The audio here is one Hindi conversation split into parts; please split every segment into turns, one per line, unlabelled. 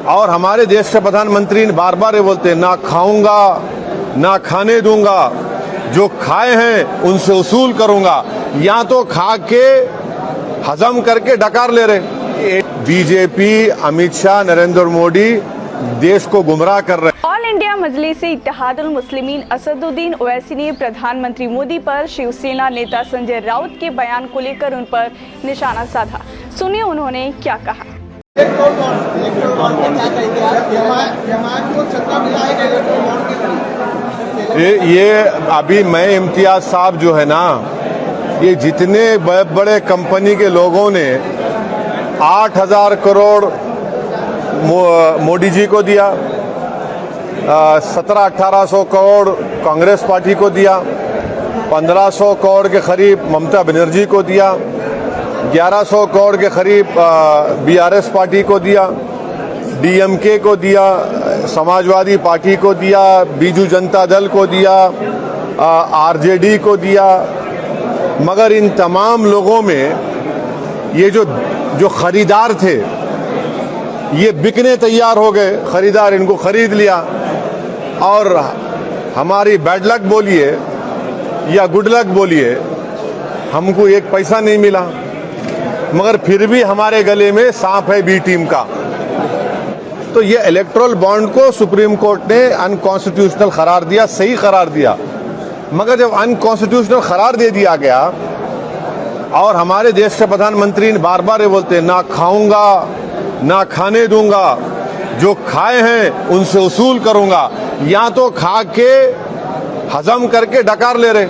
और हमारे देश के प्रधानमंत्री बार बार ये बोलते हैं, ना खाऊंगा ना खाने दूंगा, जो खाए हैं उनसे वसूल करूंगा। या तो खा के हजम करके डकार ले रहे। बीजेपी, अमित शाह, नरेंद्र मोदी देश को गुमराह कर रहे।
ऑल इंडिया मजलिस-ए इत्तेहादुल मुस्लिमीन असदुद्दीन ओवैसी ने प्रधानमंत्री मोदी पर शिवसेना नेता संजय राउत के बयान को लेकर उन पर निशाना साधा। सुनिए उन्होंने क्या कहा।
ये अभी मैं इम्तियाज साहब जो है ना, ये जितने बड़े बड़े कंपनी के लोगों ने 8,000 करोड़ मोदी जी को दिया, 1700-1800 करोड़ कांग्रेस पार्टी को दिया, 1500 करोड़ के करीब ममता बनर्जी को दिया, 1100 करोड़ के करीब बीआरएस पार्टी को दिया, डीएमके को दिया, समाजवादी पार्टी को दिया, बीजू जनता दल को दिया, आरजेडी को दिया। मगर इन तमाम लोगों में ये जो खरीदार थे ये बिकने तैयार हो गए। खरीदार इनको खरीद लिया और हमारी बैड लक बोलिए या गुड लक बोलिए, हमको एक पैसा नहीं मिला, मगर फिर भी हमारे गले में सांप है बी टीम का। तो ये इलेक्टोरल बॉन्ड को सुप्रीम कोर्ट ने अनकॉन्स्टिट्यूशनल करार दिया, सही करार दिया। मगर जब अनकॉन्स्टिट्यूशनल करार दे दिया गया और हमारे देश के प्रधानमंत्री बार बार ये बोलते हैं, ना खाऊंगा ना खाने दूंगा, जो खाए हैं उनसे वसूल करूंगा। या तो खा के हजम करके डकार ले रहे।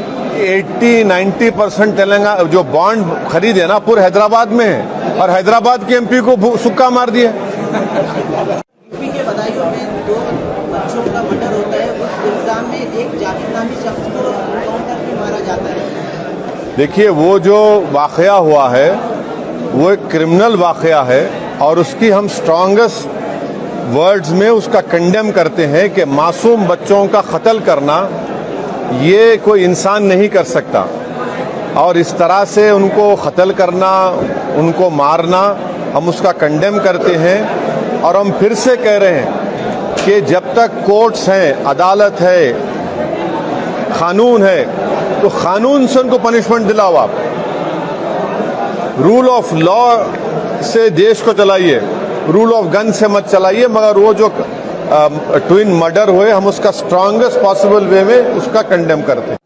80-90% तेलंगाना जो बॉन्ड खरीदे ना पूरे हैदराबाद में है, और हैदराबाद के एमपी को सुक्का मार दिया।
यूपी के बदायूं में 2 बच्चों का मर्डर होता है, उस इल्जाम में एक जाकिर नामी शख्स को एनकाउंटर में मारा जाता है।
देखिए, वो जो वाकया हुआ है वो एक क्रिमिनल वाकया है और उसकी हम स्ट्रॉन्गेस्ट वर्ड्स में उसका कंडेम करते हैं कि मासूम बच्चों का कत्ल करना ये कोई इंसान नहीं कर सकता, और इस तरह से उनको कत्ल करना, उनको मारना, हम उसका कंडेम करते हैं। और हम फिर से कह रहे हैं कि जब तक कोर्ट्स हैं, अदालत है, कानून है, तो कानून से उनको पनिशमेंट दिलाओ। आप रूल ऑफ लॉ से देश को चलाइए, रूल ऑफ गन से मत चलाइए। मगर वो जो ट्विन मर्डर हुए, हम उसका स्ट्रांगेस्ट पॉसिबल वे में उसका कंडेम करते हैं।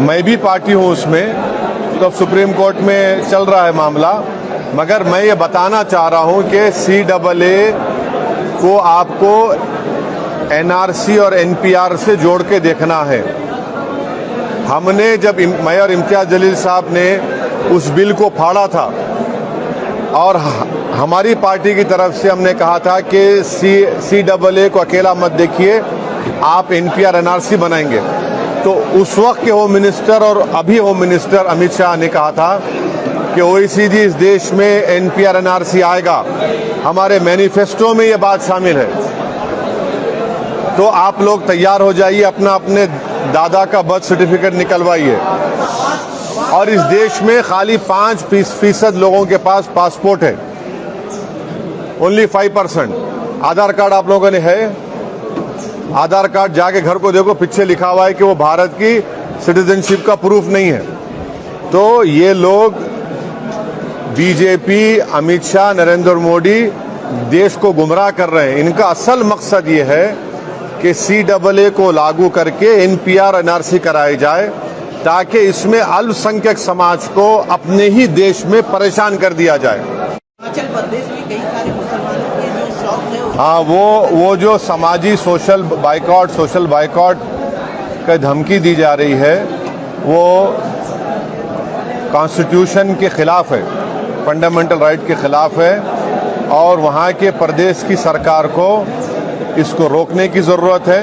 मैं भी पार्टी हूँ उसमें, तो सुप्रीम कोर्ट में चल रहा है मामला। मगर मैं ये बताना चाह रहा हूँ कि CAA को आपको NRC और NPR से जोड़ के देखना है। हमने जब मैं और इम्तियाज जलील साहब ने उस बिल को फाड़ा था और हमारी पार्टी की तरफ से हमने कहा था कि CAA को अकेला मत देखिए, आप NPR NRC बनाएंगे। तो उस वक्त के होम मिनिस्टर और अभी होम मिनिस्टर अमित शाह ने कहा था कि OECD इस देश में NPR NRC आएगा। हमारे मैनिफेस्टो में ये बात शामिल है। तो आप लोग तैयार हो जाइए, अपने दादा का बर्थ सर्टिफिकेट निकलवाइए। और इस देश में खाली 5% लोगों के पास पासपोर्ट है, ओनली 5%। आधार कार्ड आप लोगों ने है? आधार कार्ड जाके घर को देखो, पीछे लिखा हुआ है कि वो भारत की सिटीजनशिप का प्रूफ नहीं है। तो ये लोग बीजेपी, अमित शाह, नरेंद्र मोदी देश को गुमराह कर रहे हैं। इनका असल मकसद ये है कि CAA को लागू करके NPR NRC कराई जाए, ताकि इसमें अल्पसंख्यक समाज को अपने ही देश में परेशान कर दिया जाए।
हिमाचल प्रदेश में कई सारे मुसलमानों के जो शौक है,
हाँ, वो जो समाजी सोशल बाइकआउट का धमकी दी जा रही है, वो कॉन्स्टिट्यूशन के खिलाफ है, फंडामेंटल राइट के खिलाफ है। और वहाँ के प्रदेश की सरकार को इसको रोकने की ज़रूरत है।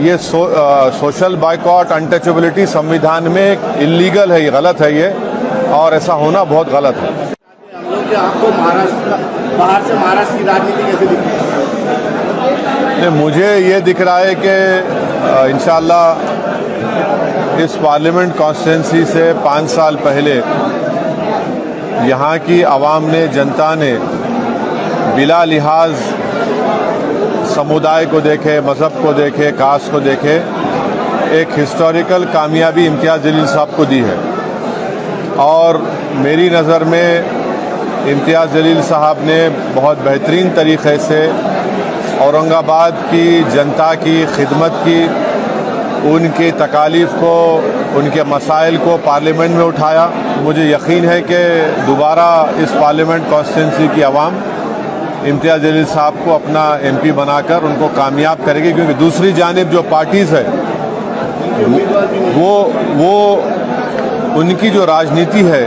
ये सोशल बाइकआउट, अनटचेबिलिटी संविधान में इलीगल है, ये गलत है ये, और ऐसा होना बहुत गलत है।
आपको बाहर से महाराष्ट्र की राजनीति कैसे दिखती है?
मुझे ये दिख रहा है कि इंशाअल्लाह इस पार्लियामेंट कॉन्स्टिट्यूंसी से 5 साल पहले यहाँ की आवाम ने, जनता ने बिला लिहाज समुदाय को देखे, मज़हब को देखे, कास्ट को देखे, एक हिस्टोरिकल कामयाबी इम्तियाज़ जलील साहब को दी है। और मेरी नज़र में इम्तियाज़ जलील साहब ने बहुत बेहतरीन तरीक़े से औरंगाबाद की जनता की खिदमत की, उनकी तकालीफ को, उनके मसाइल को पार्लियामेंट में उठाया। मुझे यकीन है कि दोबारा इस पार्लियामेंट कॉन्स्टिट्यूंसी की आवाम इम्तियाज़ जलील साहब को अपना MP बनाकर उनको कामयाब करेगी, क्योंकि दूसरी जानिब जो पार्टीज़ है वो उनकी जो राजनीति है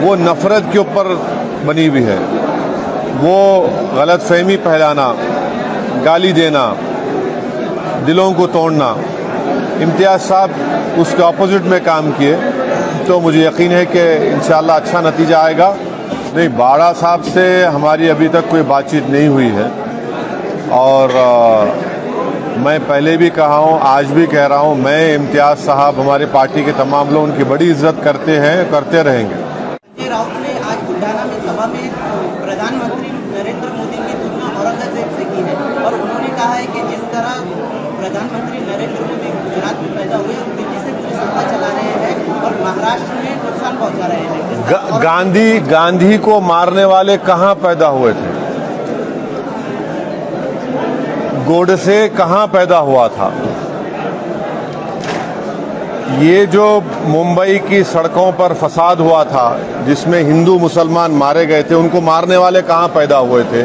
वो नफ़रत के ऊपर बनी हुई है। वो गलतफहमी फैलाना, गाली देना, दिलों को तोड़ना। इम्तियाज़ साहब उसके ऑपोजिट में काम किए, तो मुझे यकीन है कि इंशाअल्लाह अच्छा नतीजा आएगा। नहीं, बाड़ा साहब से हमारी अभी तक कोई बातचीत नहीं हुई है, और मैं पहले भी कहा हूँ, आज भी कह रहा हूँ, मैं इम्तियाज़ साहब, हमारे पार्टी के तमाम लोग उनकी बड़ी इज्जत करते हैं, करते रहेंगे।
संजय राउत ने आज बुल्ढाना में सभा में प्रधानमंत्री नरेंद्र मोदी की तुलना औरंगजेब से की है, और उन्होंने कहा है कि जिस तरह प्रधानमंत्री नरेंद्र मोदी गुजरात में पैदा हुए और दिल्ली से पूरी सत्ता चला रहे हैं और महाराष्ट्र में नुकसान पहुंचा रहे हैं।
गांधी को मारने वाले कहाँ पैदा हुए थे? गोडसे कहाँ पैदा हुआ था? ये जो मुंबई की सड़कों पर फसाद हुआ था, जिसमें हिंदू मुसलमान मारे गए थे, उनको मारने वाले कहाँ पैदा हुए थे?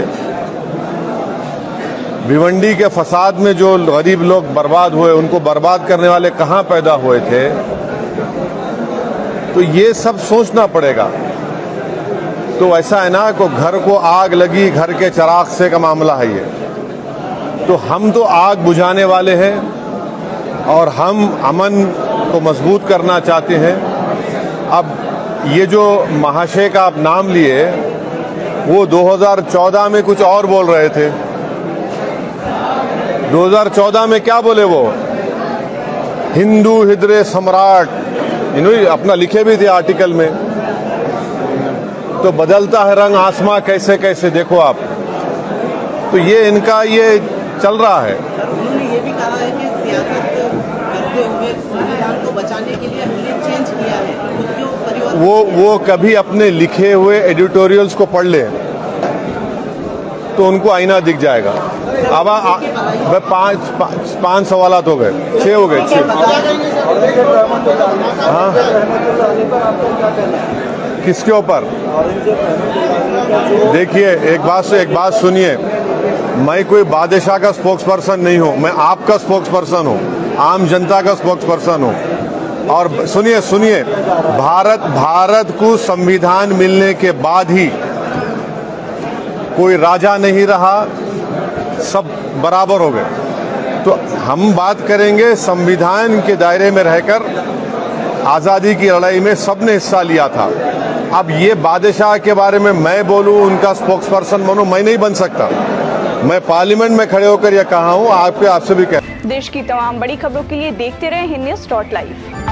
भिवंडी के फसाद में जो गरीब लोग बर्बाद हुए, उनको बर्बाद करने वाले कहाँ पैदा हुए थे? तो ये सब सोचना पड़ेगा। तो ऐसा है ना, को घर को आग लगी, घर के चिराग से का मामला है ये। तो हम तो आग बुझाने वाले हैं, और हम अमन को मजबूत करना चाहते हैं। अब ये जो महाशय का आप नाम लिए, वो 2014 में कुछ और बोल रहे थे। 2014 में क्या बोले वो? हिंदू हृदय सम्राट, इन्होंने अपना लिखे भी थे आर्टिकल में। तो बदलता है रंग आसमां कैसे कैसे, देखो आप। तो ये इनका ये चल रहा है।
उन्होंने ये भी कहा है कि सियासत करते हुए संविधान को बचाने के लिए हमने चेंज किया है। जो परिवर्तन
वो कभी अपने लिखे हुए एडिटोरियल्स को पढ़ ले, तो उनको आईना दिख जाएगा। अब पांच सवालात हो गए, 6 हो गए, 6। हाँ, किसके ऊपर? देखिए, एक बात सुनिए, मैं कोई बादशाह का स्पोक्स पर्सन नहीं हूं, मैं आपका स्पोक्स पर्सन हूं, आम जनता का स्पोक्स पर्सन हूं। और सुनिए, भारत को संविधान मिलने के बाद ही कोई राजा नहीं रहा, सब बराबर हो गए। तो हम बात करेंगे संविधान के दायरे में रहकर आज़ादी की लड़ाई में सबने हिस्सा लिया था। अब ये बादशाह के बारे में मैं बोलूं, उनका स्पोक्स पर्सन बनूं, मैं नहीं बन सकता। मैं पार्लियामेंट में खड़े होकर यह कहा हूं, आपसे भी कह।
देश की तमाम बड़ी खबरों के लिए देखते रहे हिंद न्यूज़.live।